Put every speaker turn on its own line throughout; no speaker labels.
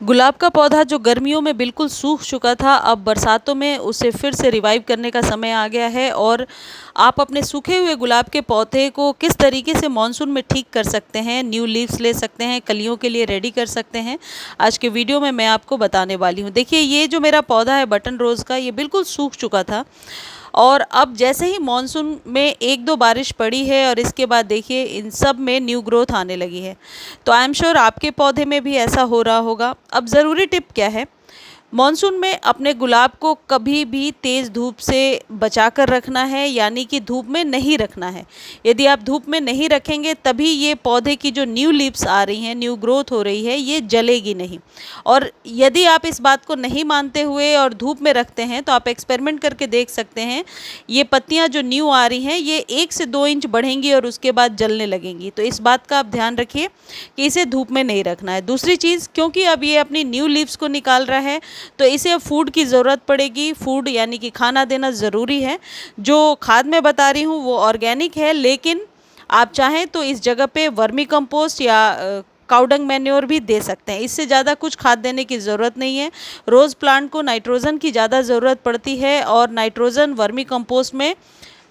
गुलाब का पौधा जो गर्मियों में बिल्कुल सूख चुका था, अब बरसातों में उसे फिर से रिवाइव करने का समय आ गया है। और आप अपने सूखे हुए गुलाब के पौधे को किस तरीके से मानसून में ठीक कर सकते हैं, न्यू लीव्स ले सकते हैं, कलियों के लिए रेडी कर सकते हैं, आज के वीडियो में मैं आपको बताने वाली हूँ। देखिए, ये जो मेरा पौधा है बटन रोज़ का, ये बिल्कुल सूख चुका था और अब जैसे ही मॉनसून में एक दो बारिश पड़ी है और इसके बाद देखिए इन सब में न्यू ग्रोथ आने लगी है। तो आई एम श्योर आपके पौधे में भी ऐसा हो रहा होगा। अब ज़रूरी टिप क्या है, मॉनसून में अपने गुलाब को कभी भी तेज़ धूप से बचा कर रखना है, यानी कि धूप में नहीं रखना है। यदि आप धूप में नहीं रखेंगे तभी ये पौधे की जो न्यू लीव्स आ रही हैं, न्यू ग्रोथ हो रही है, ये जलेगी नहीं। और यदि आप इस बात को नहीं मानते हुए और धूप में रखते हैं तो आप एक्सपेरिमेंट करके देख सकते हैं, ये पत्तियां जो न्यू आ रही हैं ये 1 से 2 इंच बढ़ेंगी और उसके बाद जलने लगेंगी। तो इस बात का आप ध्यान रखिए कि इसे धूप में नहीं रखना है। दूसरी चीज़, क्योंकि अब ये अपनी न्यू लीव्स को निकाल रहा है तो इसे अब फूड की ज़रूरत पड़ेगी। फूड यानी कि खाना देना ज़रूरी है। जो खाद मैं बता रही हूँ वो ऑर्गेनिक है, लेकिन आप चाहें तो इस जगह पे वर्मी कंपोस्ट या काउडंग मैन्योर भी दे सकते हैं। इससे ज़्यादा कुछ खाद देने की ज़रूरत नहीं है। रोज़ प्लांट को नाइट्रोजन की ज़्यादा ज़रूरत पड़ती है और नाइट्रोजन वर्मी कंपोस्ट में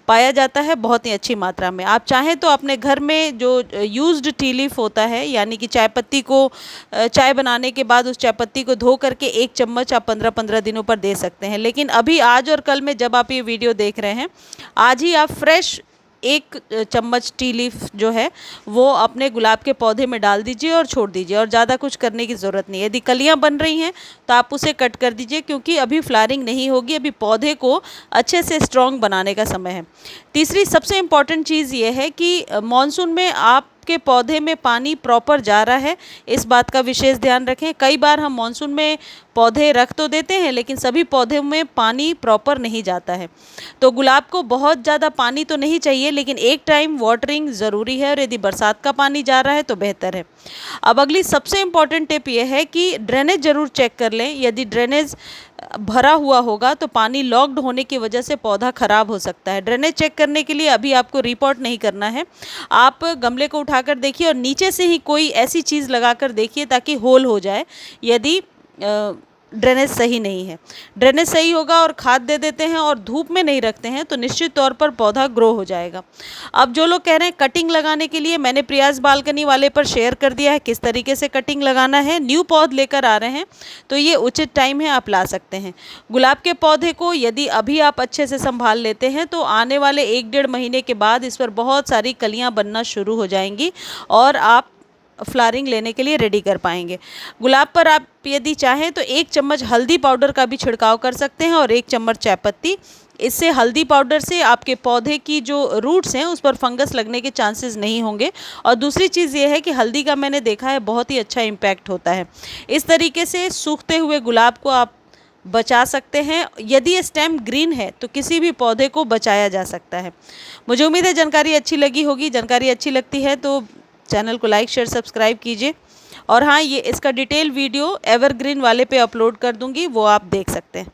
पाया जाता है बहुत ही अच्छी मात्रा में। आप चाहें तो अपने घर में जो यूज्ड टी लीफ होता है, यानी कि चाय पत्ती को चाय बनाने के बाद उस चाय पत्ती को धो करके 1 चम्मच आप 15-15 दिनों पर दे सकते हैं। लेकिन अभी आज और कल में जब आप ये वीडियो देख रहे हैं, आज ही आप फ्रेश 1 चम्मच टी लीफ जो है वो अपने गुलाब के पौधे में डाल दीजिए और छोड़ दीजिए, और ज़्यादा कुछ करने की ज़रूरत नहीं है। यदि कलियां बन रही हैं तो आप उसे कट कर दीजिए, क्योंकि अभी फ्लावरिंग नहीं होगी, अभी पौधे को अच्छे से स्ट्रॉन्ग बनाने का समय है। तीसरी सबसे इम्पॉर्टेंट चीज़ ये है कि मॉनसून में आपके पौधे में पानी प्रॉपर जा रहा है, इस बात का विशेष ध्यान रखें। कई बार हम मॉनसून में पौधे रख तो देते हैं लेकिन सभी पौधों में पानी प्रॉपर नहीं जाता है। तो गुलाब को बहुत ज़्यादा पानी तो नहीं चाहिए, लेकिन एक टाइम वाटरिंग ज़रूरी है, और यदि बरसात का पानी जा रहा है तो बेहतर है। अब अगली सबसे इम्पॉर्टेंट टिप ये है कि ड्रेनेज ज़रूर चेक कर लें। यदि ड्रेनेज भरा हुआ होगा तो पानी लॉक्ड होने की वजह से पौधा ख़राब हो सकता है। ड्रेनेज चेक करने के लिए अभी आपको रिपोर्ट नहीं करना है, आप गमले को उठाकर देखिए और नीचे से ही कोई ऐसी चीज़ लगाकर देखिए ताकि होल हो जाए, यदि ड्रेनेज सही नहीं है। ड्रेनेज सही होगा और खाद दे देते हैं और धूप में नहीं रखते हैं तो निश्चित तौर पर पौधा ग्रो हो जाएगा। अब जो लोग कह रहे हैं कटिंग लगाने के लिए, मैंने प्रयास बालकनी वाले पर शेयर कर दिया है किस तरीके से कटिंग लगाना है। न्यू पौध लेकर आ रहे हैं तो ये उचित टाइम है, आप ला सकते हैं। गुलाब के पौधे को यदि अभी आप अच्छे से संभाल लेते हैं तो आने वाले 1-1.5 महीने के बाद इस पर बहुत सारी कलियाँ बनना शुरू हो जाएंगी और आप फ्लावरिंग लेने के लिए रेडी कर पाएंगे। गुलाब पर आप यदि चाहें तो 1 चम्मच हल्दी पाउडर का भी छिड़काव कर सकते हैं और 1 चम्मच चाय पत्ती। इससे हल्दी पाउडर से आपके पौधे की जो रूट्स हैं उस पर फंगस लगने के चांसेस नहीं होंगे। और दूसरी चीज़ ये है कि हल्दी का मैंने देखा है बहुत ही अच्छा इम्पैक्ट होता है। इस तरीके से सूखते हुए गुलाब को आप बचा सकते हैं। यदि ये स्टेम ग्रीन है तो किसी भी पौधे को बचाया जा सकता है। मुझे उम्मीद है जानकारी अच्छी लगी होगी। जानकारी अच्छी लगती है तो चैनल को लाइक शेयर सब्सक्राइब कीजिए। और हाँ, ये इसका डिटेल वीडियो एवरग्रीन वाले पे अपलोड कर दूंगी, वो आप देख सकते हैं।